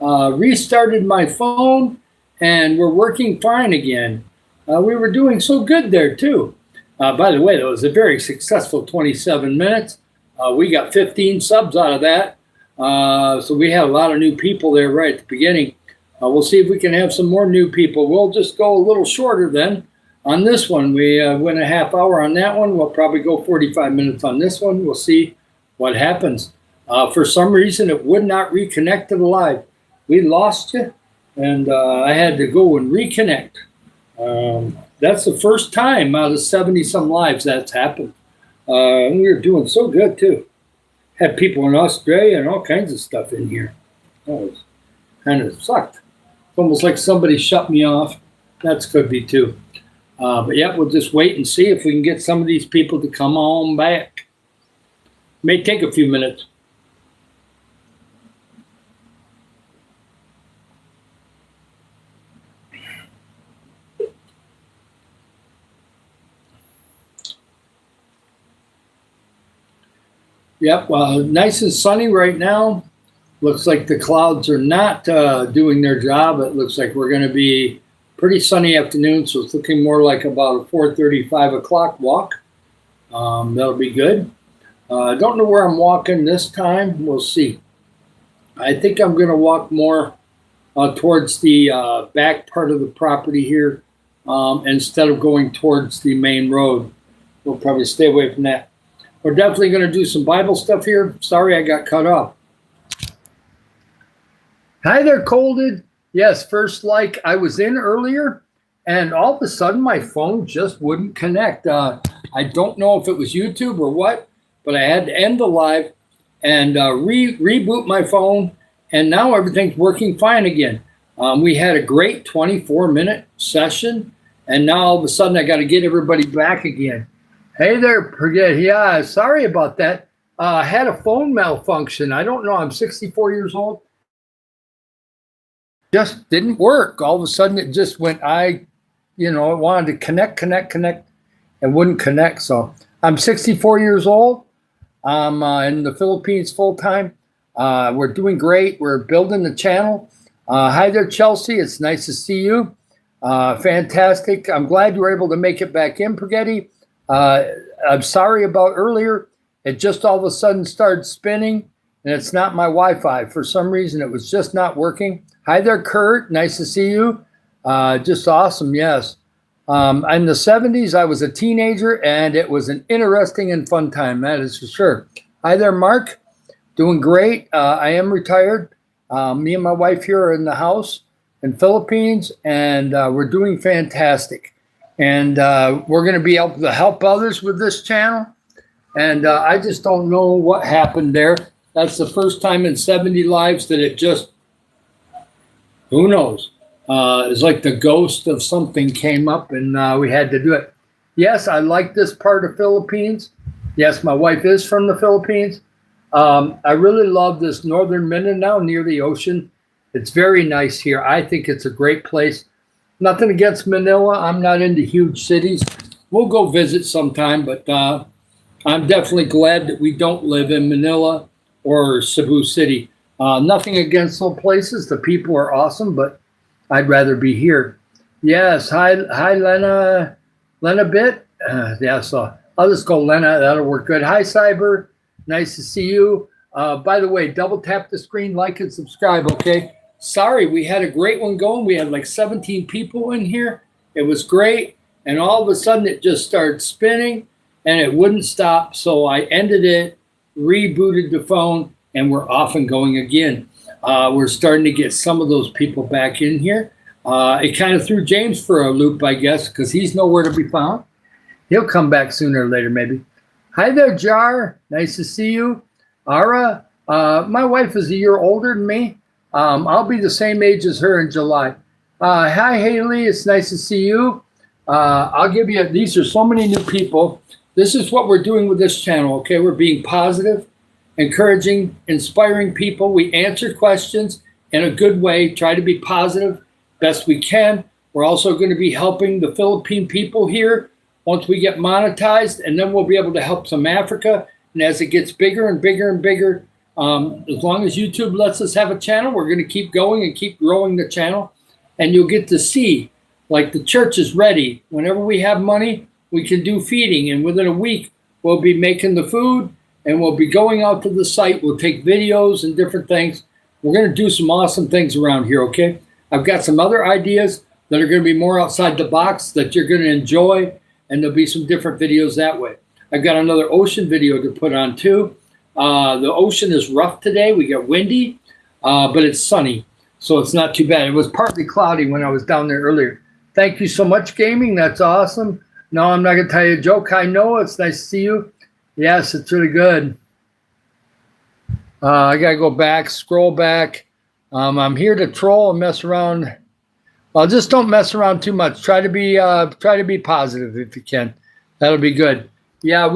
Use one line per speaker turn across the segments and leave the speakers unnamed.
restarted my phone, and we're working fine again. We were doing so good there too. By the way, that was a very successful 27 minutes. We got 15 subs out of that. So we had a lot of new people there right at the beginning. We'll see if we can have some more new people. We'll just go a little shorter then on this one. We went a half hour on that one. We'll probably go 45 minutes on this one. We'll see what happens. For some reason, it would not reconnect to the live. We lost you, and I had to go and reconnect. That's the first time out of 70-some lives that's happened. And we were doing so good, too. Had people in Australia and all kinds of stuff in here. That was kind of sucked. It's almost like somebody shut me off. That's could be, too. But yeah, we'll just wait and see if we can get some of these people to come on back. May take a few minutes. Yep, nice and sunny right now. Looks like the clouds are not doing their job. It looks like we're going to be pretty sunny afternoon, so it's looking more like about a 4:30, 5 o'clock walk. That'll be good. I don't know where I'm walking this time. We'll see. I think I'm going to walk more towards the back part of the property here instead of going towards the main road. We'll probably stay away from that. We're definitely going to do some Bible stuff here. Sorry I got cut off. Hi there, Colded. Yes, first like I was in earlier, and all of a sudden my phone just wouldn't connect. I don't know if it was YouTube or what, but I had to end the live and reboot my phone, and now everything's working fine again. We had a great 24-minute session, and now all of a sudden I got to get everybody back again. Hey there, Forget. Yeah, sorry about that. I had a phone malfunction. I don't know. I'm 64 years old. Just didn't work. All of a sudden, it just went. It wanted to connect, and wouldn't connect. So I'm 64 years old. I'm in the Philippines full time. We're doing great. We're building the channel. Hi there, Chelsea. It's nice to see you. Fantastic. I'm glad you were able to make it back in, Spaghetti. I'm sorry about earlier. It just all of a sudden started spinning, and it's not my Wi-Fi. For some reason, it was just not working. Hi there, Kurt. Nice to see you. Just awesome, yes. In the 70s, I was a teenager, and it was an interesting and fun time, that is for sure. Hi there, Mark. Doing great. I am retired. Me and my wife here are in the house in Philippines, and we're doing fantastic. And we're going to be able to help others with this channel. And I just don't know what happened there. That's the first time in 70 lives that it just, who knows? It's like the ghost of something came up and we had to do it. Yes, I like this part of Philippines. Yes, my wife is from the Philippines. I really love this northern Mindanao near the ocean. It's very nice here. I think it's a great place. Nothing against Manila. I'm not into huge cities. We'll go visit sometime, but I'm definitely glad that we don't live in Manila or Cebu City. Nothing against those places. The people are awesome, but I'd rather be here. Yes. Hi, Lena. Lena Bit. Yeah, so I'll just go Lena. That'll work good. Hi, Cyber. Nice to see you. By the way, double tap the screen, like and subscribe, okay? Sorry, we had a great one going. We had like 17 people in here. It was great. And all of a sudden it just started spinning and it wouldn't stop. So I ended it, rebooted the phone, and we're off and going again. We're starting to get some of those people back in here. It kind of threw James for a loop, I guess, because he's nowhere to be found. He'll come back sooner or later, maybe. Hi there, Jar. Nice to see you. Ara, my wife is a year older than me. I'll be the same age as her in July. Hi, Haley. It's nice to see you. I'll give you, these are so many new people. This is what we're doing with this channel, okay? We're being positive, encouraging, inspiring people. We answer questions in a good way, try to be positive best we can. We're also going to be helping the Philippine people here once we get monetized, and then we'll be able to help some Africa. And as it gets bigger and bigger and bigger, As long as YouTube lets us have a channel, we're going to keep going and keep growing the channel. And you'll get to see, like, the church is ready. Whenever we have money, we can do feeding. And within a week, we'll be making the food and we'll be going out to the site. We'll take videos and different things. We're going to do some awesome things around here, okay? I've got some other ideas that are going to be more outside the box that you're going to enjoy, and there'll be some different videos that way. I've got another ocean video to put on too. The ocean is rough today. We got windy, but it's sunny, so it's not too bad. It was partly cloudy when I was down there earlier. Thank you so much, gaming. That's awesome. No, I'm not going to tell you a joke. Hi, Noah. It's nice to see you. Yes, it's really good. I got to go back, scroll back. I'm here to troll and mess around. Well, just don't mess around too much. Try to be positive if you can. That'll be good. Yeah,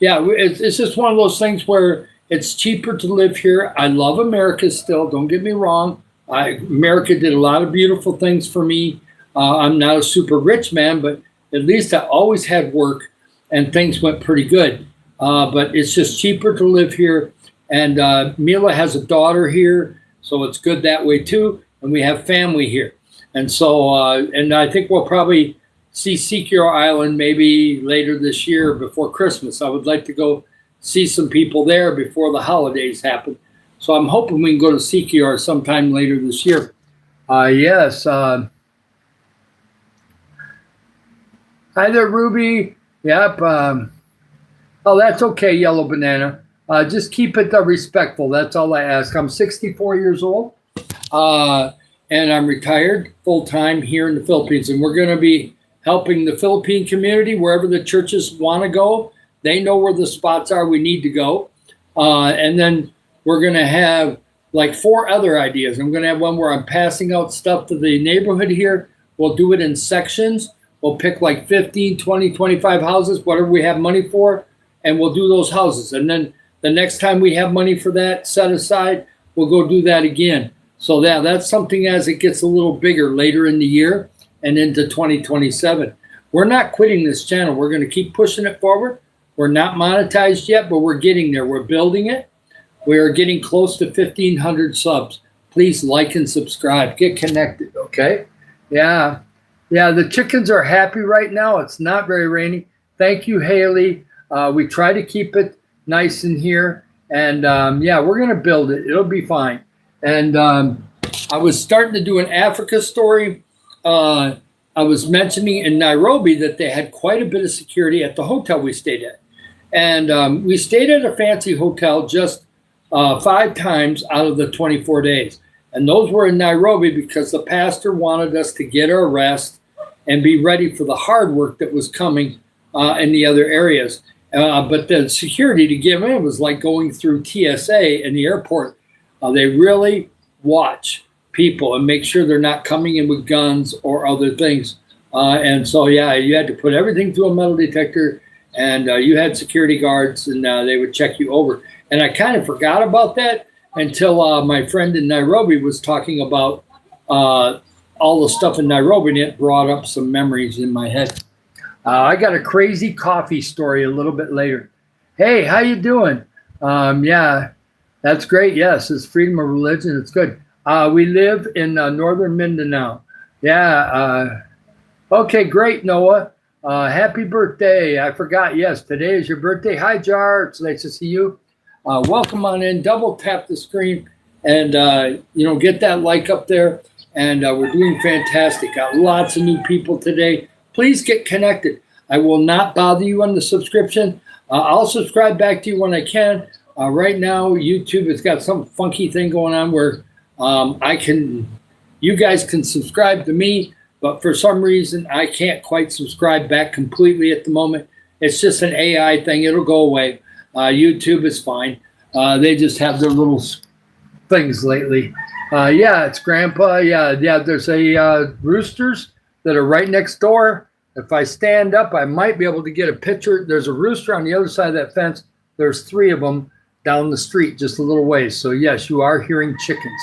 it's just one of those things where it's cheaper to live here. I love America still. Don't get me wrong. America did a lot of beautiful things for me. I'm not a super rich man, but at least I always had work and things went pretty good. But it's just cheaper to live here. And Mila has a daughter here, so it's good that way too. And we have family here. And so, and I think we'll probably see Secure Island maybe later this year before Christmas. I would like to go see some people there before the holidays happen. So I'm hoping we can go to Secure sometime later this year. Yes. Hi there, Ruby. Yep. Oh, that's okay, Yellow Banana. Just keep it respectful. That's all I ask. I'm 64 years old, and I'm retired full-time here in the Philippines. And we're going to be helping the Philippine community wherever the churches want to go. They know where the spots are we need to go. And then we're going to have like 4 other ideas. I'm going to have one where I'm passing out stuff to the neighborhood here. We'll do it in sections. We'll pick like 15, 20, 25 houses, whatever we have money for, and we'll do those houses. And then the next time we have money for that set aside, we'll go do that again. So that's something as it gets a little bigger later in the year and into 2027. We're not quitting this channel. We're going to keep pushing it forward. We're not monetized yet, but we're getting there. We're building it. We are getting close to 1,500 subs. Please like and subscribe. Get connected, okay? Yeah. Yeah, the chickens are happy right now. It's not very rainy. Thank you, Haley. We try to keep it nice in here. And, yeah, we're going to build it. It'll be fine. And I was starting to do an Africa story. I was mentioning in Nairobi that they had quite a bit of security at the hotel we stayed at. And we stayed at a fancy hotel just 5 times out of the 24 days. And those were in Nairobi because the pastor wanted us to get our rest and be ready for the hard work that was coming in the other areas. But the security to give in was like going through TSA in the airport. They really watch people and make sure they're not coming in with guns or other things. And so, yeah, you had to put everything through a metal detector, and you had security guards, and they would check you over. And I kind of forgot about that until my friend in Nairobi was talking about all the stuff in Nairobi, and it brought up some memories in my head. I got a crazy coffee story a little bit later. Hey, how you doing? Yeah, that's great. Yes, it's freedom of religion. It's good. We live in northern Mindanao. Yeah. Okay, great, Noah. Happy birthday. I forgot. Yes, today is your birthday. Hi, Jar. It's nice to see you. Welcome on in. Double tap the screen and, get that like up there. And we're doing fantastic. Got lots of new people today. Please get connected. I will not bother you on the subscription. I'll subscribe back to you when I can. Right now, YouTube has got some funky thing going on where you guys can subscribe to me, but for some reason, I can't quite subscribe back completely at the moment. It's just an AI thing. It'll go away. YouTube is fine. They just have their little things lately. Yeah, it's Grandpa. Yeah. There's a roosters that are right next door. If I stand up, I might be able to get a picture. There's a rooster on the other side of that fence. There's 3 of them down the street, just a little ways. So yes, you are hearing chickens.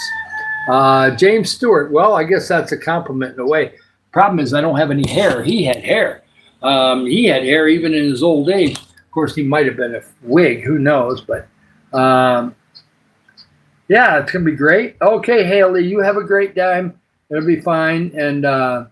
James Stewart. Well, I guess that's a compliment in a way. Problem is I don't have any hair. He had hair. He had hair even in his old age. course, he might have been a wig. Who knows? But yeah, it's going to be great. Okay, Haley, you have a great time. It'll be fine. And no,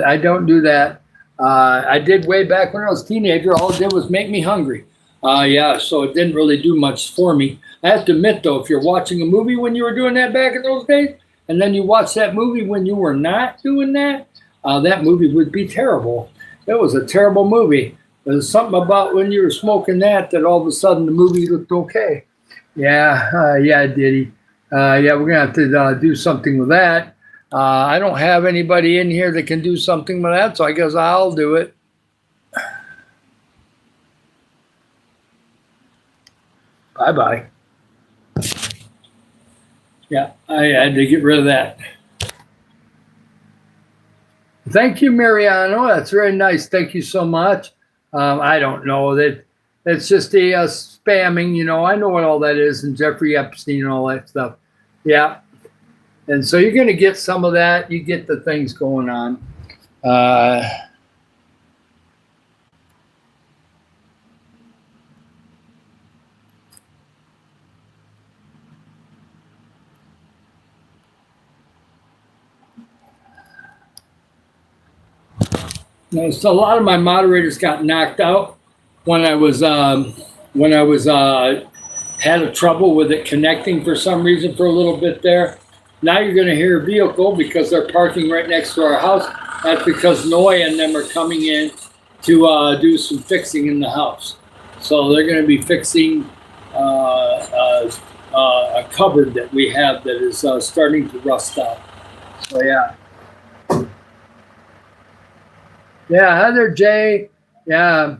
I don't do that. I did way back when I was a teenager. All it did was make me hungry. Yeah, so it didn't really do much for me. I have to admit, though, if you're watching a movie when you were doing that back in those days, and then you watch that movie when you were not doing that, that movie would be terrible. It was a terrible movie. There's something about when you were smoking that all of a sudden the movie looked okay. Yeah, yeah, Diddy. Yeah, we're going to have to do something with that. I don't have anybody in here that can do something with that, so I guess I'll do it. Bye-bye. Yeah, I had to get rid of that. Thank you, Mariano. That's very nice. Thank you so much. I don't know. That's just a spamming, you know. I know what all that is, and Jeffrey Epstein and all that stuff. Yeah. And so you're going to get some of that. You get the things going on. So a lot of my moderators got knocked out when I was had a trouble with it connecting for some reason for a little bit there. Now you're going to hear a vehicle because they're parking right next to our house. That's because Noy and them are coming in to do some fixing in the house. So they're going to be fixing a cupboard that we have that is starting to rust out. So yeah. Yeah, Heather J. Yeah.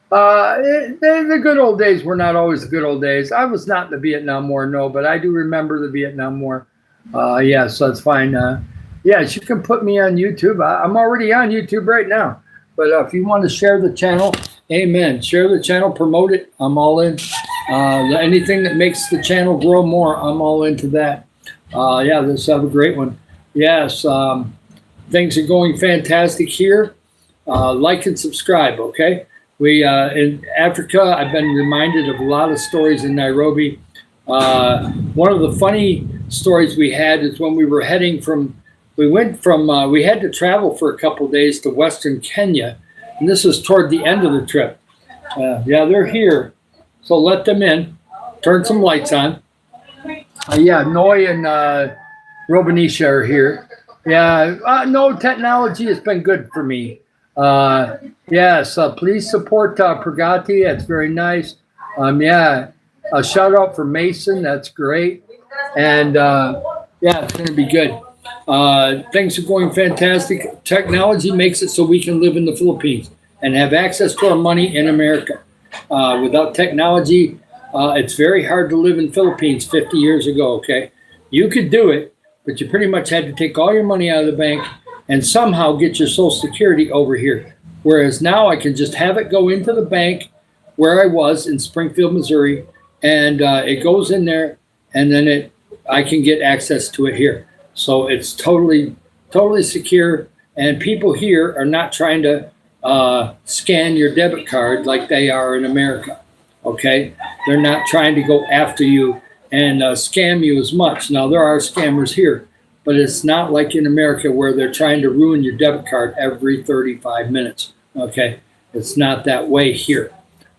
The good old days were not always the good old days. I was not in the Vietnam War, no, but I do remember the Vietnam War. Yeah, so that's fine. Yeah, you can put me on YouTube. I'm already on YouTube right now. But if you want to share the channel, amen. Share the channel, promote it. I'm all in. Anything that makes the channel grow more, I'm all into that. Yeah, let's have a great one. Yes, things are going fantastic here. Like and subscribe, okay? We in Africa, I've been reminded of a lot of stories in Nairobi. One of the funny stories we had is when we were heading from, we had to travel for a couple days to Western Kenya, and this was toward the end of the trip. Yeah, they're here, so let them in. Turn some lights on. Yeah, Noy and Robanisha are here. Yeah, no, technology has been good for me. Yes, please support Pragati. That's very nice. Yeah, a shout out for Mason. That's great. And yeah, it's going to be good. Things are going fantastic. Technology makes it so we can live in the Philippines and have access to our money in America. Without technology, it's very hard to live in Philippines 50 years ago, okay? You could do it, but you pretty much had to take all your money out of the bank and somehow get your Social Security over here. Whereas now I can just have it go into the bank where I was in Springfield, Missouri, and it goes in there, and then I can get access to it here. So it's totally secure, and people here are not trying to scan your debit card like they are in America, okay? They're not trying to go after you and scam you as much. Now, there are scammers here, but it's not like in America where they're trying to ruin your debit card every 35 minutes, okay? It's not that way here.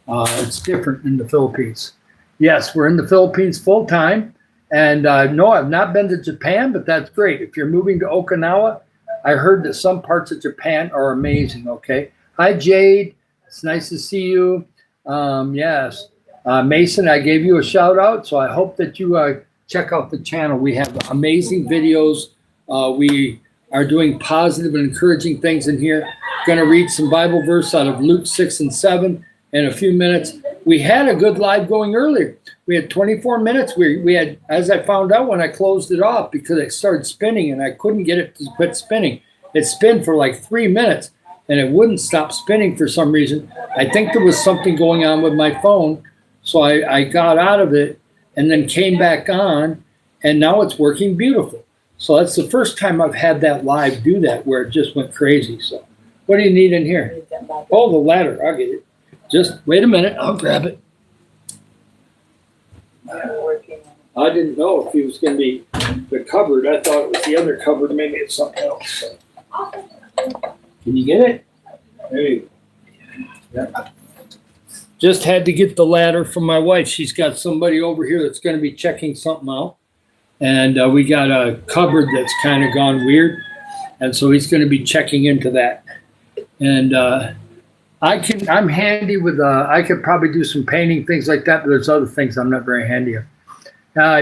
It's different in the Philippines. Yes, we're in the Philippines full time. And no, I've not been to Japan, but that's great. If you're moving to Okinawa, I heard that some parts of Japan are amazing, okay? Hi, Jade. It's nice to see you. Yes. Mason, I gave you a shout out, so I hope that you check out the channel. We have amazing videos. We are doing positive and encouraging things in here. Going to read some Bible verse out of Luke 6 and 7 in a few minutes. We had a good live going earlier. We had 24 minutes. We had, as I found out when I closed it off, because it started spinning and I couldn't get it to quit spinning. It spun for like 3 minutes and it wouldn't stop spinning for some reason. I think there was something going on with my phone. So I got out of it and then came back on, and now it's working beautiful. So that's the first time I've had that live do that where it just went crazy. So what do you need in here? Oh, the ladder. I'll get it. Just wait a minute. I'll grab it. I didn't know if he was going to be the cupboard. I thought it was the other cupboard. Maybe it's something else. Can you get it? There you go. Yeah. Just had to get the ladder from my wife. She's got somebody over here that's going to be checking something out. And we got a cupboard that's kind of gone weird. And so he's going to be checking into that. And I'm handy with, I could probably do some painting, things like that, but there's other things I'm not very handy at.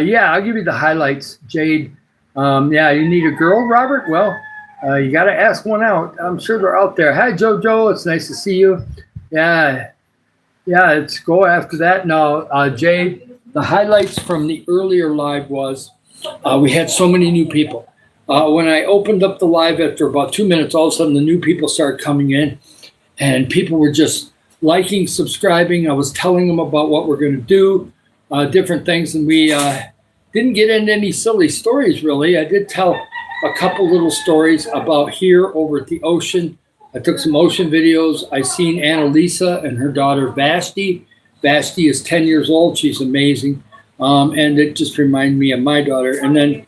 Yeah, I'll give you the highlights, Jade. Yeah, you need a girl, Robert? Well, you got to ask one out. I'm sure they're out there. Hi, JoJo. It's nice to see you. Yeah, let's go after that. Now, Jade, the highlights from the earlier live was we had so many new people. When I opened up the live after about 2 minutes, all of a sudden the new people started coming in, and people were just liking, subscribing. I was telling them about what we're going to do, different things, and we didn't get into any silly stories, really. I did tell a couple little stories about here over at the ocean. I took some ocean videos. I seen Annalisa and her daughter Vashti. Vashti is 10 years old. She's amazing. And it just reminded me of my daughter. And then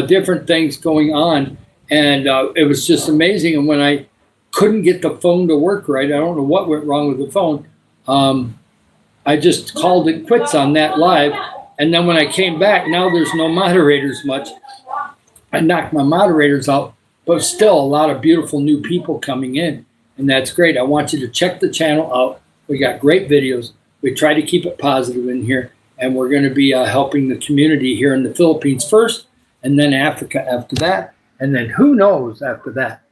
different things going on. And it was just amazing. And when I couldn't get the phone to work right, I don't know what went wrong with the phone, I just called it quits on that live. And then when I came back, now there's no moderators much. I knocked my moderators out, but still a lot of beautiful new people coming in. And that's great. I want you to check the channel out. We got great videos. We try to keep it positive in here. And we're going to be helping the community here in the Philippines first, and then Africa after that. And then who knows after that.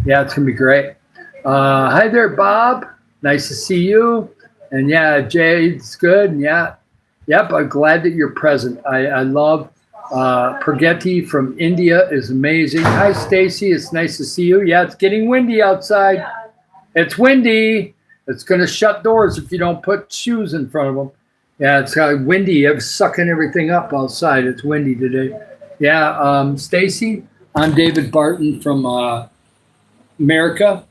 Yeah, it's going to be great. Hi there, Bob. Nice to see you. And yeah, Jade's good. And yeah. Yep, I'm glad that you're present. I love Pergetti from India is amazing. Hi, Stacy. It's nice to see you. Yeah, it's getting windy outside. It's windy. It's going to shut doors if you don't put shoes in front of them. Yeah, it's windy. It's sucking everything up outside. It's windy today. Yeah, Stacy, I'm David Barton from America,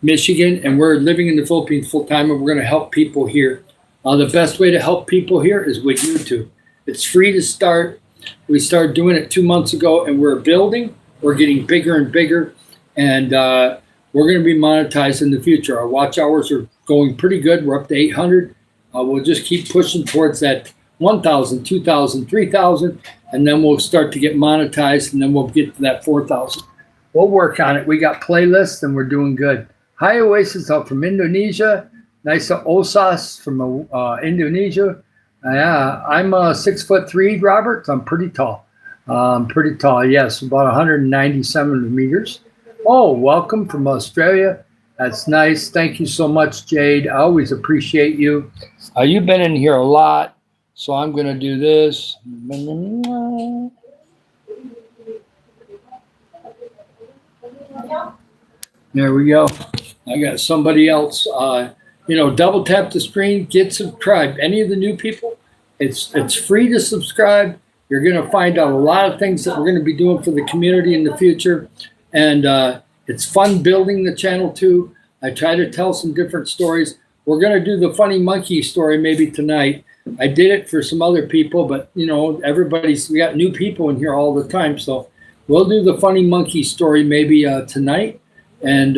Michigan, and we're living in the Philippines full time, and we're going to help people here. The best way to help people here is with YouTube. It's free to start. We started doing it 2 months ago, and we're building. We're getting bigger and bigger, and we're going to be monetized in the future. Our watch hours are going pretty good. We're up to 800. We'll just keep pushing towards that 1,000, 2,000, 3,000, and then we'll start to get monetized, and then we'll get to that 4,000. We'll work on it. We got playlists, and we're doing good. Hi, Oasis, up from Indonesia. Nice to Osas from Indonesia. Yeah, I'm 6'3", Robert. So I'm pretty tall. Yes, about 197 meters. Oh, welcome from Australia. That's nice. Thank you so much, Jade. I always appreciate you. You've been in here a lot, so I'm going to do this. There we go. I got somebody else. Double tap the screen, get subscribed. Any of the new people, it's free to subscribe. You're going to find out a lot of things that we're going to be doing for the community in the future. And it's fun building the channel too. I try to tell some different stories. We're going to do the funny monkey story maybe tonight. I did it for some other people, but we got new people in here all the time. So we'll do the funny monkey story maybe tonight. And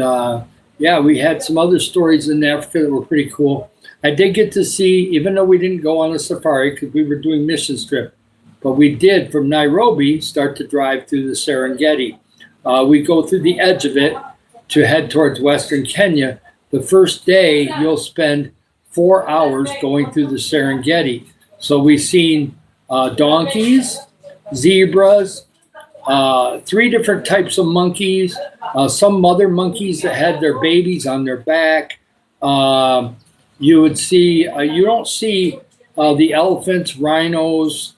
yeah, we had some other stories in Africa that were pretty cool. I did get to see, even though we didn't go on a safari because we were doing mission trip, but we did from Nairobi start to drive through the Serengeti. We go through the edge of it to head towards Western Kenya. The first day, you'll spend 4 hours going through the Serengeti. So we've seen donkeys, zebras, 3 different types of monkeys, some mother monkeys that had their babies on their back. You would see, you don't see the elephants, rhinos,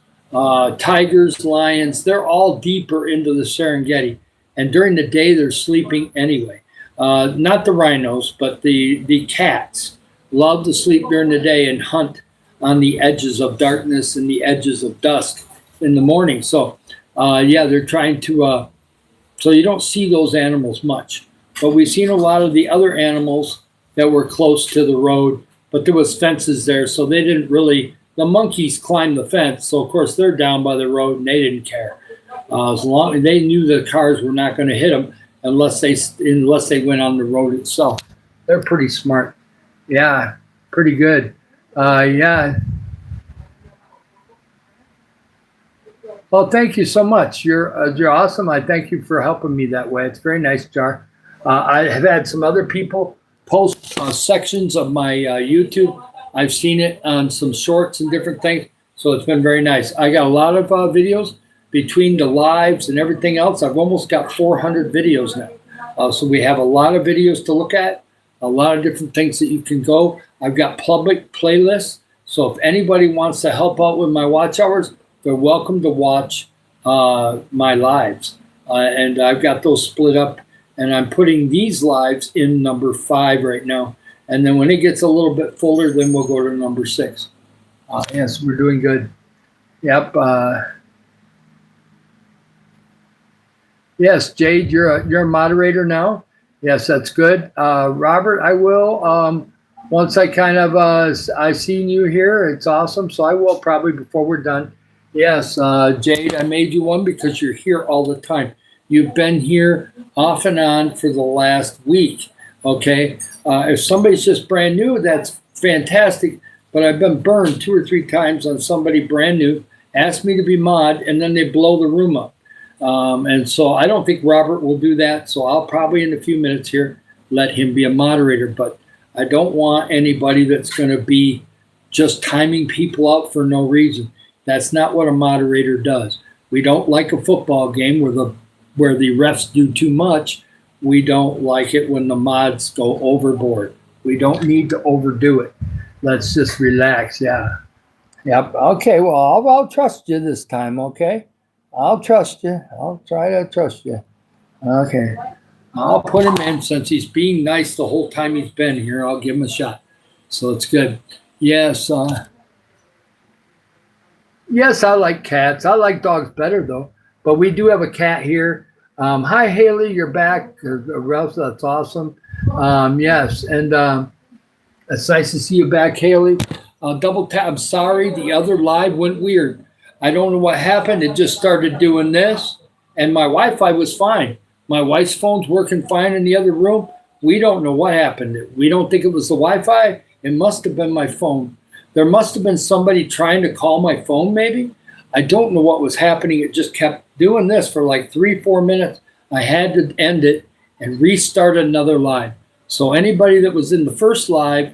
tigers, lions. They're all deeper into the Serengeti. And during the day, they're sleeping anyway. Not the rhinos, but the cats love to sleep during the day and hunt on the edges of darkness and the edges of dusk in the morning. So, yeah, they're trying to, so you don't see those animals much. But we've seen a lot of the other animals that were close to the road. but there was fences there, so they didn't really. The monkeys climbed the fence, so of course they're down by the road and they didn't care. As long as they knew the cars were not going to hit them unless they went on the road itself. They're pretty smart. Yeah, pretty good. Yeah. Well, thank you so much. You're awesome. I thank you for helping me that way. It's very nice, Jar. I have had some other people post sections of my YouTube. I've seen it on some shorts and different things, so it's been very nice. I got a lot of videos between the lives and everything else. I've almost got 400 videos now. So we have a lot of videos to look at, a lot of different things that you can go. I've got public playlists, so if anybody wants to help out with my watch hours, they're welcome to watch my lives. And I've got those split up, and I'm putting these lives in number 5 right now. And then when it gets a little bit fuller, then we'll go to number 6. Yes, we're doing good. Yep. Yes, Jade, you're a moderator now. Yes, that's good. Robert, I will. Once I kind of I seen you here, it's awesome. So I will probably before we're done. Yes, Jade, I made you one because you're here all the time. You've been here off and on for the last week. Okay, if somebody's just brand new, that's fantastic. But I've been burned 2 or 3 times on somebody brand new, asked me to be mod, and then they blow the room up. And so I don't think Robert will do that. So I'll probably in a few minutes here let him be a moderator. But I don't want anybody that's going to be just timing people out for no reason. That's not what a moderator does. We don't like a football game where the refs do too much. We don't like it when the mods go overboard. We don't need to overdo it. Let's just relax. Yeah. Yep. Okay. Well, I'll trust you this time. Okay. I'll trust you. I'll try to trust you. Okay. I'll put him in since he's being nice the whole time he's been here. I'll give him a shot. So it's good. Yes. Yes, I like cats. I like dogs better though. But we do have a cat here. Hi, Haley, you're back. Ralph, that's awesome. Yes, and it's nice to see you back, Haley. Double tap. I'm sorry, the other live went weird. I don't know what happened. It just started doing this, and my Wi-Fi was fine. My wife's phone's working fine in the other room. We don't know what happened. We don't think it was the Wi-Fi. It must have been my phone. There must have been somebody trying to call my phone, maybe. I don't know what was happening. It just kept doing this for like 3-4 minutes. I had to end it and restart another live. So anybody that was in the first live,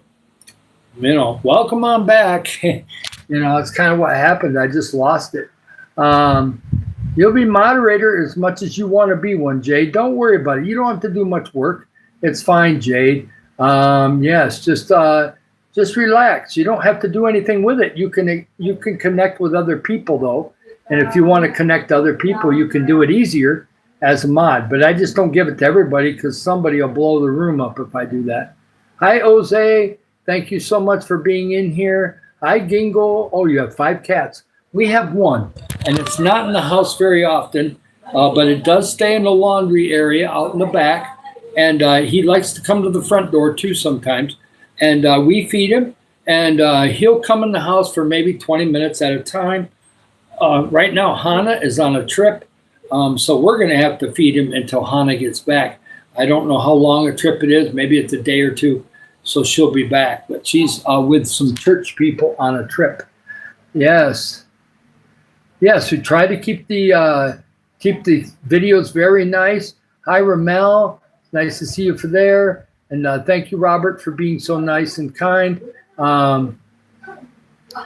welcome on back. It's kind of what happened. I just lost it. You'll be moderator as much as you want to be one, Jade. Don't worry about it. You don't have to do much work. It's fine, Jade. Yes, just relax. You don't have to do anything with it. You can connect with other people though. And if you want to connect to other people, you can do it easier as a mod. But I just don't give it to everybody because somebody will blow the room up if I do that. Hi, Jose. Thank you so much for being in here. Hi, Gingle. Oh, you have 5 cats. We have 1, and it's not in the house very often, but it does stay in the laundry area out in the back. And he likes to come to the front door too sometimes. And we feed him, and he'll come in the house for maybe 20 minutes at a time. Right now, Hannah is on a trip, so we're going to have to feed him until Hannah gets back. I don't know how long a trip it is. Maybe it's a day or 2, so she'll be back. But she's with some church people on a trip. Yes. Yes, we try to keep the videos very nice. Hi, Ramel. Nice to see you for there. And thank you, Robert, for being so nice and kind.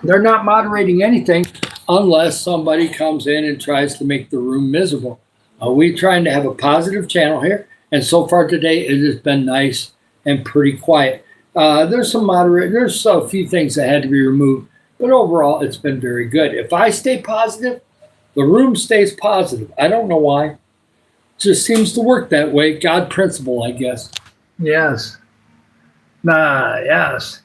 They're not moderating anything unless somebody comes in and tries to make the room miserable. We're trying to have a positive channel here, and so far today it has been nice and pretty quiet. There's a few things that had to be removed, but overall it's been very good. If I stay positive, the room stays positive. I don't know why. It just seems to work that way. God principle, I guess. Yes. Yes.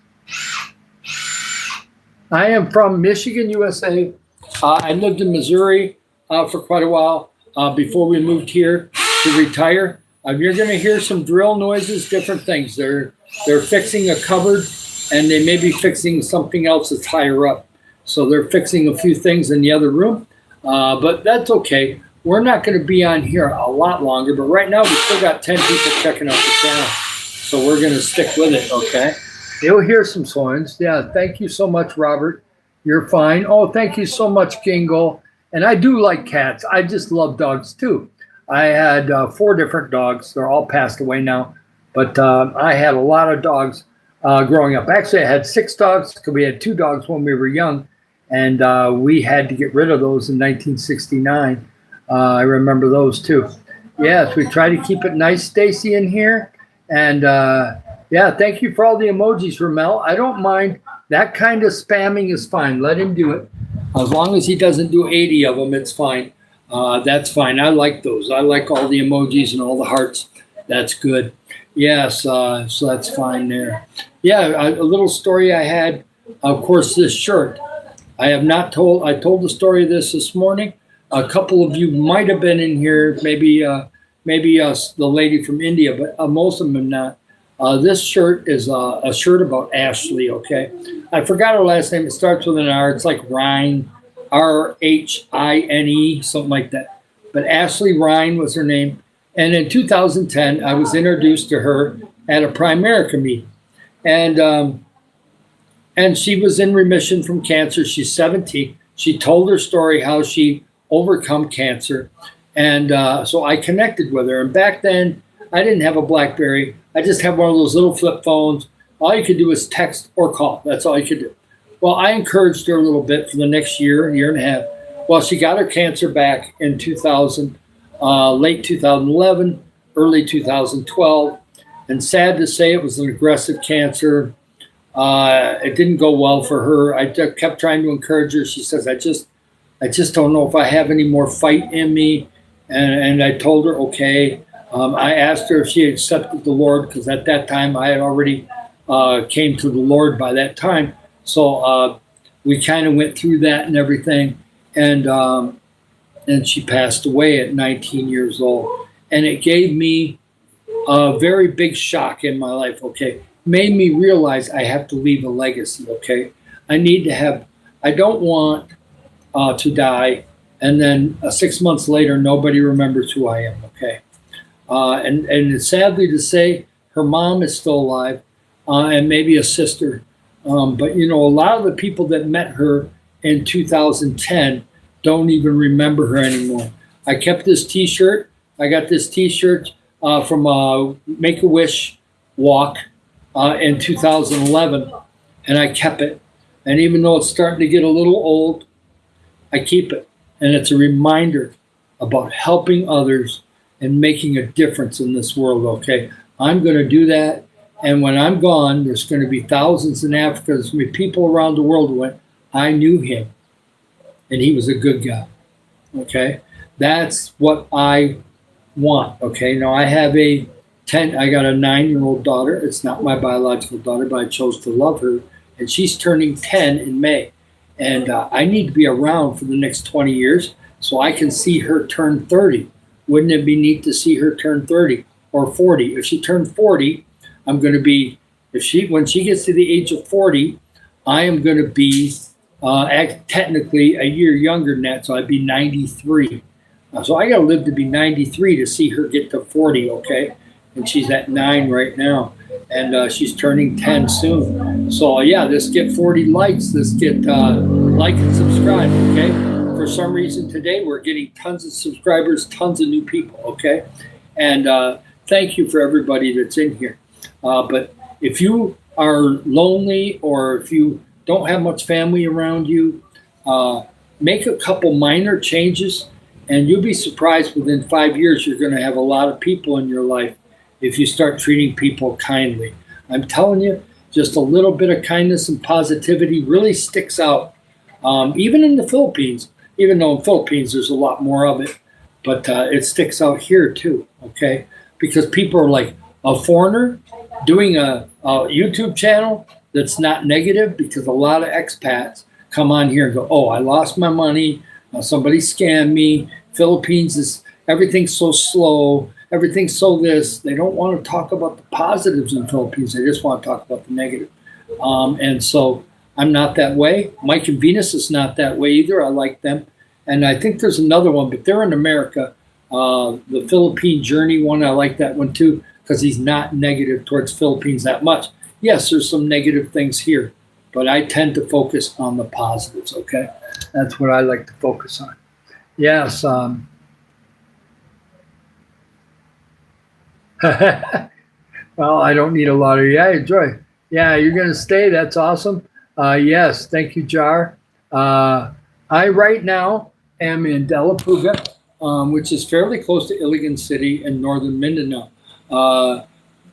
I am from Michigan, USA. I lived in Missouri for quite a while before we moved here to retire. You're going to hear some drill noises, different things. They're fixing a cupboard and they may be fixing something else that's higher up. So they're fixing a few things in the other room, but that's okay. We're not going to be on here a lot longer, but right now we still got 10 people checking out the channel. So we're going to stick with it, okay? You'll hear some swans. Yeah, thank you so much, Robert. You're fine. Oh, thank you so much, Kingo. And I do like cats. I just love dogs too. I had 4 different dogs. They're all passed away now. But I had a lot of dogs growing up. Actually, I had 6 dogs because we had 2 dogs when we were young. And we had to get rid of those in 1969. I remember those too. Yes, we try to keep it nice, Stacy, in here. And yeah, thank you for all the emojis, Ramel. I don't mind. That kind of spamming is fine. Let him do it. As long as he doesn't do 80 of them, it's fine. That's fine. I like those. I like all the emojis and all the hearts. That's good. Yes, so that's fine there. Yeah, a little story I had. Of course, this shirt. I have not told. I told the story of this morning. A couple of you might have been in here, maybe the lady from India, but most of them not. This shirt is a shirt about Ashley, okay? I forgot her last name. It starts with an R. It's like Rhine, R-H-I-N-E, something like that. But Ashley Rhine was her name. And in 2010, I was introduced to her at a Primerica meeting. And she was in remission from cancer. She's 17. She told her story, how she overcome cancer. And so I connected with her. And back then, I didn't have a BlackBerry. I just had one of those little flip phones. All you could do was text or call. That's all you could do. Well, I encouraged her a little bit for the next year and a half. Well, she got her cancer back in 2000, late 2011, early 2012. And sad to say, it was an aggressive cancer. It didn't go well for her. I kept trying to encourage her. She says, I just don't know if I have any more fight in me. And I told her, okay. I asked her if she accepted the Lord, because at that time I had already came to the Lord by that time. So we kind of went through that and everything. And she passed away at 19 years old. And it gave me a very big shock in my life, okay? Made me realize I have to leave a legacy, okay? I don't want to die, and then 6 months later, nobody remembers who I am, okay? And sadly to say, her mom is still alive, and maybe a sister. But, you know, a lot of the people that met her in 2010 don't even remember her anymore. I kept this T-shirt. I got this T-shirt from a Make-A-Wish walk in 2011, and I kept it. And even though it's starting to get a little old, I keep it. And it's a reminder about helping others and making a difference in this world, okay? I'm going to do that. And when I'm gone, there's going to be thousands in Africa. There's going to be people around the world who went, I knew him, and he was a good guy, okay? That's what I want, okay? Now, I got a 9-year-old daughter. It's not my biological daughter, but I chose to love her. And she's turning 10 in May. And I need to be around for the next 20 years so I can see her turn 30. Wouldn't it be neat to see her turn 30 or 40? If she turned 40, I'm going to be, when she gets to the age of 40, I am going to be technically a year younger than that. So I'd be 93. So I got to live to be 93 to see her get to 40, okay? And she's at 9 right now. And she's turning 10 soon. So yeah, let's get 40 likes. Let's get like and subscribe, okay? For some reason today, we're getting tons of subscribers, tons of new people, okay? And thank you for everybody that's in here. But if you are lonely or if you don't have much family around you, make a couple minor changes and you'll be surprised within 5 years you're going to have a lot of people in your life if you start treating people kindly. I'm telling you, just a little bit of kindness and positivity really sticks out. Even in the Philippines, even though in the Philippines there's a lot more of it, but it sticks out here too, okay? Because people are like, a foreigner doing a YouTube channel that's not negative, because a lot of expats come on here and go, oh, I lost my money, somebody scammed me, Philippines is, everything's so slow, everything's so this. They don't want to talk about the positives in the Philippines. They just want to talk about the negative. And so I'm not that way. Mike and Venus is not that way either. I like them. And I think there's another one, but they're in America. The Philippine Journey one, I like that one too, because he's not negative towards Philippines that much. Yes, there's some negative things here, but I tend to focus on the positives, okay? That's what I like to focus on. Yes. Well, I don't need a lottery. Yeah, enjoy. Yeah, you're going to stay. That's awesome. Yes, thank you, Jar. I right now am in Delapuga, which is fairly close to Iligan City in northern Mindanao.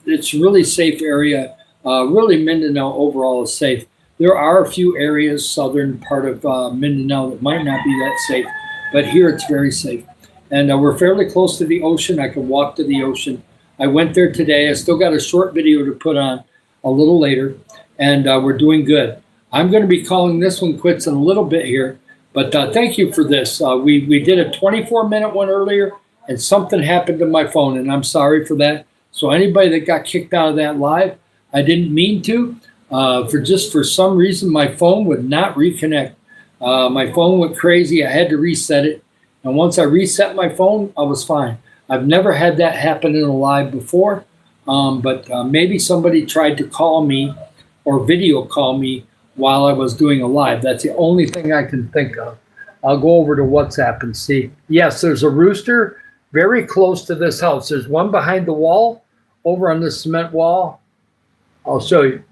It's a really safe area. Really, Mindanao overall is safe. There are a few areas, southern part of Mindanao, that might not be that safe, but here it's very safe. And we're fairly close to the ocean. I can walk to the ocean. I went there today. I still got a short video to put on a little later, and we're doing good. I'm going to be calling this one quits in a little bit here, but thank you for this. We did a 24-minute one earlier, and something happened to my phone, and I'm sorry for that. So anybody that got kicked out of that live, I didn't mean to. For some reason, my phone would not reconnect. My phone went crazy. I had to reset it, and once I reset my phone, I was fine. I've never had that happen in a live before, but maybe somebody tried to call me or video call me while I was doing a live. That's the only thing I can think of. I'll go over to WhatsApp and see. Yes, there's a rooster very close to this house. There's one behind the wall, over on the cement wall. I'll show you.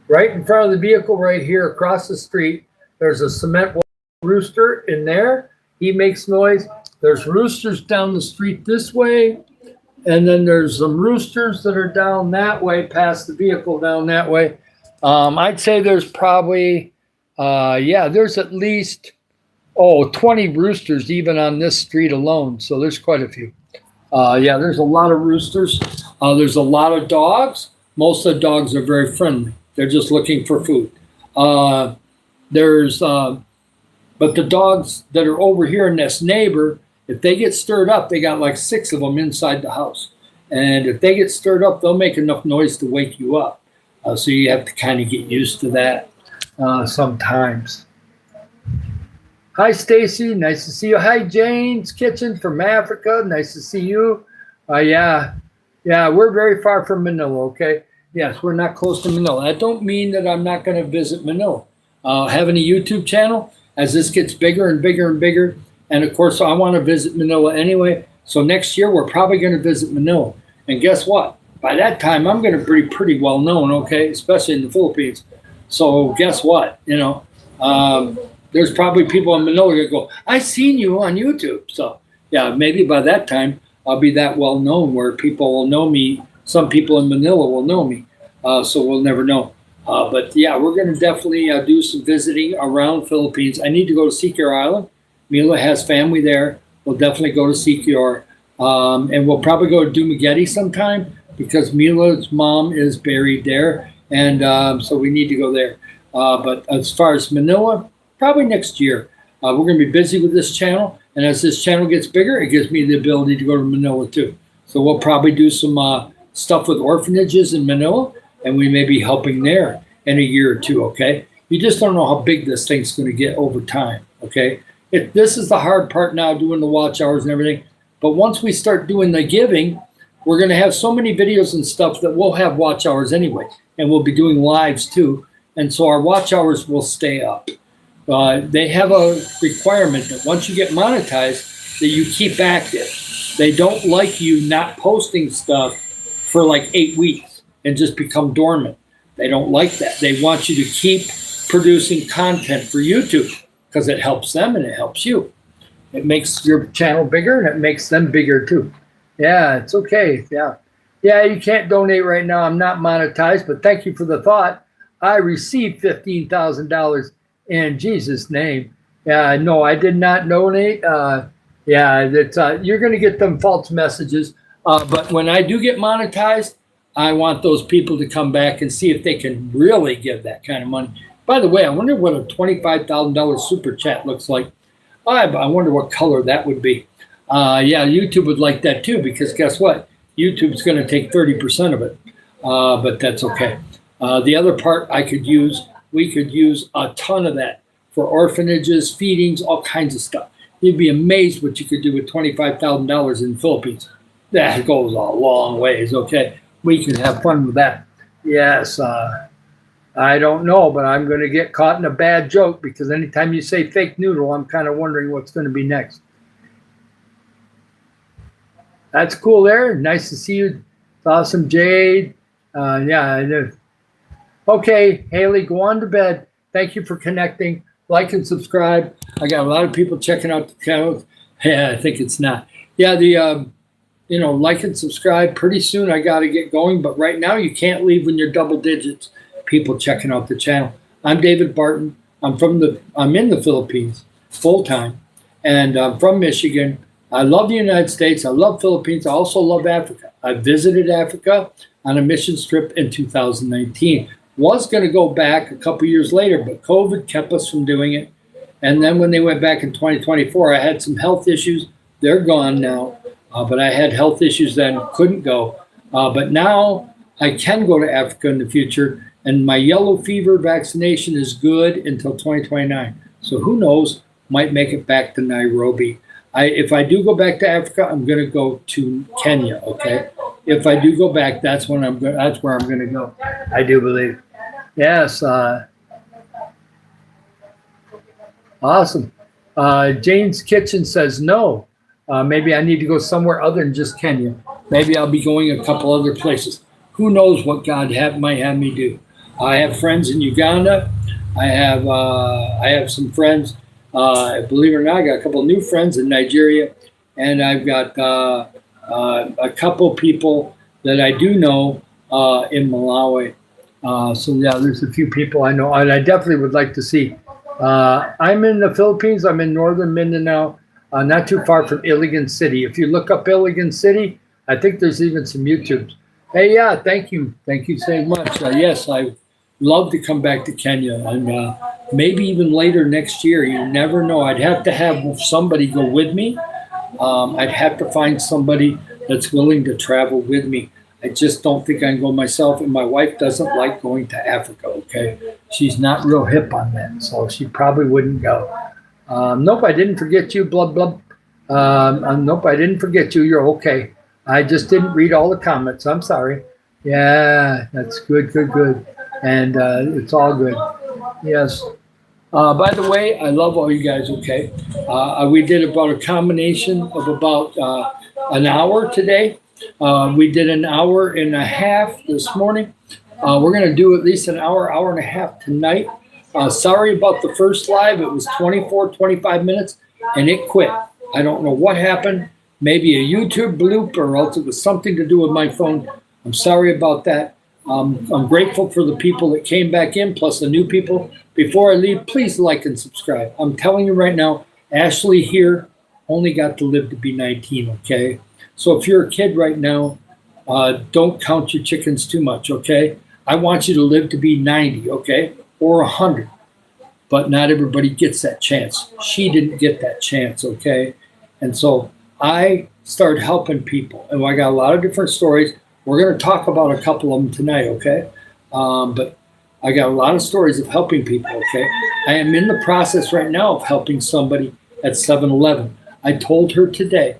Right in front of the vehicle right here across the street, there's a cement wall rooster in there. He makes noise. There's roosters down the street this way, and then there's some roosters that are down that way, past the vehicle down that way. I'd say there's probably, there's at least, 20 roosters even on this street alone. So there's quite a few. There's a lot of roosters. There's a lot of dogs. Most of the dogs are very friendly. They're just looking for food. But the dogs that are over here in this neighbor, if they get stirred up, they got like 6 of them inside the house. And if they get stirred up, they'll make enough noise to wake you up. So you have to kind of get used to that sometimes. Hi, Stacy. Nice to see you. Hi, Jane's Kitchen from Africa. Nice to see you. Yeah, we're very far from Manila, okay? Yes, we're not close to Manila. That don't mean that I'm not going to visit Manila. Having a YouTube channel, as this gets bigger and bigger and bigger, and of course, I want to visit Manila anyway. So next year, we're probably going to visit Manila. And guess what? By that time, I'm going to be pretty well known, okay, especially in the Philippines. So guess what? There's probably people in Manila that go, I seen you on YouTube. So yeah, maybe by that time, I'll be that well known where people will know me. Some people in Manila will know me. So we'll never know. But yeah, we're going to definitely do some visiting around Philippines. I need to go to Sikihor Island. Mila has family there. We'll definitely go to Sikihor. And we'll probably go to Dumaguete sometime because Mila's mom is buried there. And so we need to go there. But as far as Manila, probably next year. We're going to be busy with this channel. And as this channel gets bigger, it gives me the ability to go to Manila too. So we'll probably do some stuff with orphanages in Manila. And we may be helping there in a year or two, okay? You just don't know how big this thing's going to get over time, okay? This is the hard part now, doing the watch hours and everything. But once we start doing the giving, we're going to have so many videos and stuff that we'll have watch hours anyway. And we'll be doing lives too. And so our watch hours will stay up. They have a requirement that once you get monetized, that you keep active. They don't like you not posting stuff for like 8 weeks and just become dormant. They don't like that. They want you to keep producing content for YouTube because it helps them and it helps you. It makes your channel bigger and it makes them bigger too. Yeah, it's okay. Yeah, you can't donate right now. I'm not monetized, but thank you for the thought. I received $15,000 in Jesus' name. Yeah, no, I did not donate. You're going to get them false messages. But when I do get monetized, I want those people to come back and see if they can really give that kind of money. By the way, I wonder what a $25,000 super chat looks like. I wonder what color that would be. YouTube would like that too, because guess what? YouTube's going to take 30% of it. But that's okay. The other part we could use a ton of that for orphanages, feedings, all kinds of stuff. You'd be amazed what you could do with $25,000 in the Philippines. That goes a long ways, okay? We can have fun with that. Yes, I don't know, but I'm going to get caught in a bad joke because anytime you say fake noodle, I'm kind of wondering what's going to be next. That's cool there. Nice to see you. It's awesome, Jade. Yeah, I know. Okay, Haley, go on to bed. Thank you for connecting. Like and subscribe. I got a lot of people checking out the channel. Yeah, I think it's not. Yeah, like and subscribe. Pretty soon I got to get going, but right now you can't leave when you're double digits. People checking out the channel. I'm David Barton. I'm in the Philippines full time, and I'm from Michigan. I love the United States. I love Philippines. I also love Africa. I visited Africa on a mission trip in 2019. Was going to go back a couple years later, but COVID kept us from doing it. And then when they went back in 2024, I had some health issues. They're gone now, but I had health issues then, couldn't go. But now I can go to Africa in the future, and my yellow fever vaccination is good until 2029. So who knows, might make it back to Nairobi. If I do go back to Africa, I'm going to go to Kenya, okay? If I do go back, that's where I'm going to go. I do believe. Yes. Awesome. Jane's Kitchen says no. Maybe I need to go somewhere other than just Kenya. Maybe I'll be going a couple other places. Who knows what God might have me do. I have friends in Uganda. I have some friends. Believe it or not, I got a couple of new friends in Nigeria, and I've got a couple people that I do know in Malawi. So yeah, there's a few people I know, and I definitely would like to see. I'm in the Philippines. I'm in northern Mindanao, not too far from Iligan City. If you look up Iligan City, I think there's even some YouTubes. Hey, yeah, thank you so much. Yes, I love to come back to Kenya, and maybe even later next year. You never know. I'd have to have somebody go with me. I'd have to find somebody that's willing to travel with me. I just don't think I can go myself, and my wife doesn't like going to Africa, okay? She's not real hip on that, so she probably wouldn't go. Nope, I didn't forget you, blub, blub. Nope, I didn't forget you. You're okay. I just didn't read all the comments. I'm sorry. Yeah, that's good. And it's all good. Yes. By the way, I love all you guys, okay? We did about a combination of about an hour today. We did an hour and a half this morning. We're going to do at least an hour and a half tonight. Sorry about the first live. It was 25 minutes, and it quit. I don't know what happened. Maybe a YouTube bloop, or else it was something to do with my phone. I'm sorry about that. I'm grateful for the people that came back in, plus the new people. Before I leave, please like and subscribe. I'm telling you right now, Ashley here only got to live to be 19, okay? So if you're a kid right now, don't count your chickens too much, okay? I want you to live to be 90, okay? Or 100. But not everybody gets that chance. She didn't get that chance, okay? And so I started helping people. And I got a lot of different stories. We're going to talk about a couple of them tonight, okay? But I got a lot of stories of helping people, okay? I am in the process right now of helping somebody at 7-Eleven. I told her today.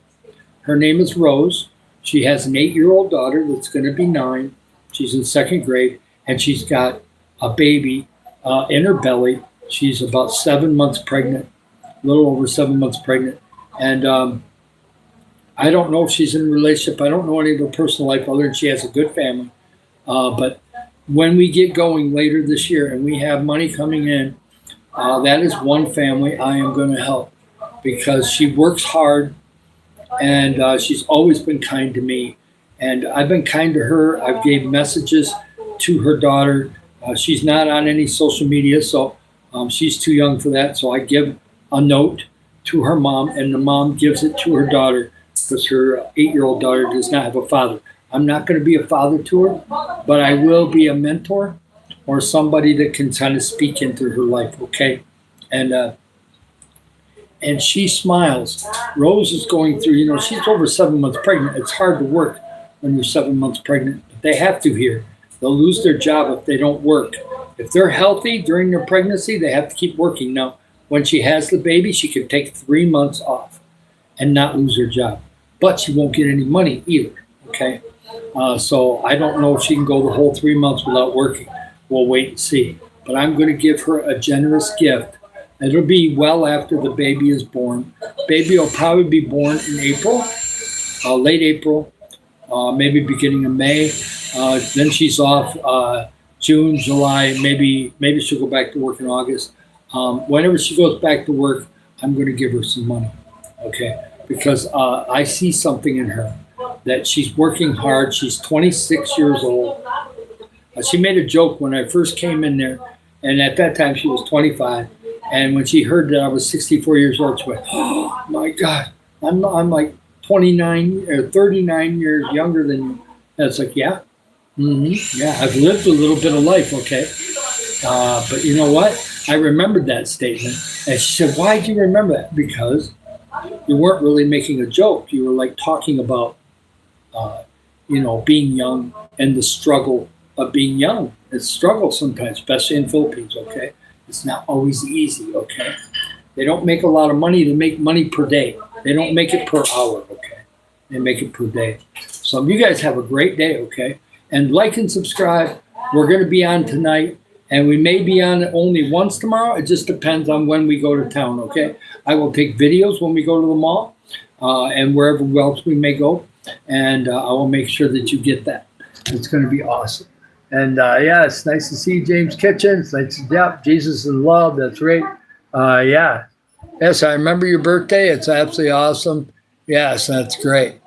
Her name is Rose. She has an 8-year-old daughter that's going to be 9. She's in 2nd grade, and she's got a baby in her belly. She's about 7 months pregnant, a little over 7 months pregnant. And I don't know if she's in a relationship. I don't know any of her personal life other than she has a good family. But when we get going later this year and we have money coming in, that is one family I am going to help because she works hard. And she's always been kind to me. And I've been kind to her. I've gave messages to her daughter. She's not on any social media, so she's too young for that. So I give a note to her mom, and the mom gives it to her daughter because her 8-year-old daughter does not have a father. I'm not going to be a father to her, but I will be a mentor or somebody that can kind of speak into her life, okay? And she smiles. Rose is going through, she's over 7 months pregnant. It's hard to work when you're 7 months pregnant, but they have to here They'll lose their job if they don't work. If they're healthy during their pregnancy, they have to keep working. Now, when she has the baby, she can take 3 months off and not lose her job. But she won't get any money either, okay? So I don't know if she can go the whole 3 months without working. We'll wait and see. But I'm going to give her a generous gift. It'll be well after the baby is born. Baby will probably be born in April, late April, maybe beginning of May. Then she's off June, July, maybe she'll go back to work in August. Whenever she goes back to work, I'm going to give her some money, okay? Because I see something in her that she's working hard. She's 26 years old. She made a joke when I first came in there, and at that time she was 25. And when she heard that I was 64 years old, she went, "Oh my God, I'm like 29 or 39 years younger than you." And it's like, yeah, yeah, I've lived a little bit of life, okay. But you know what? I remembered that statement, and she said, "Why do you remember that?" Because you weren't really making a joke. You were like talking about, being young and the struggle of being young. It's struggle sometimes, especially in Philippines, okay? It's not always easy, okay? They don't make a lot of money. They make money per day. They don't make it per hour, okay? They make it per day. So you guys have a great day, okay? And like and subscribe. We're going to be on tonight, and we may be on only once tomorrow. It just depends on when we go to town, okay? I will take videos when we go to the mall and wherever else we may go, and I will make sure that you get that. It's going to be awesome. And yeah, it's nice to see James Kitchen. It's nice to, Jesus is love. That's right. Yeah. Yes, I remember your birthday. It's absolutely awesome. Yes, that's great.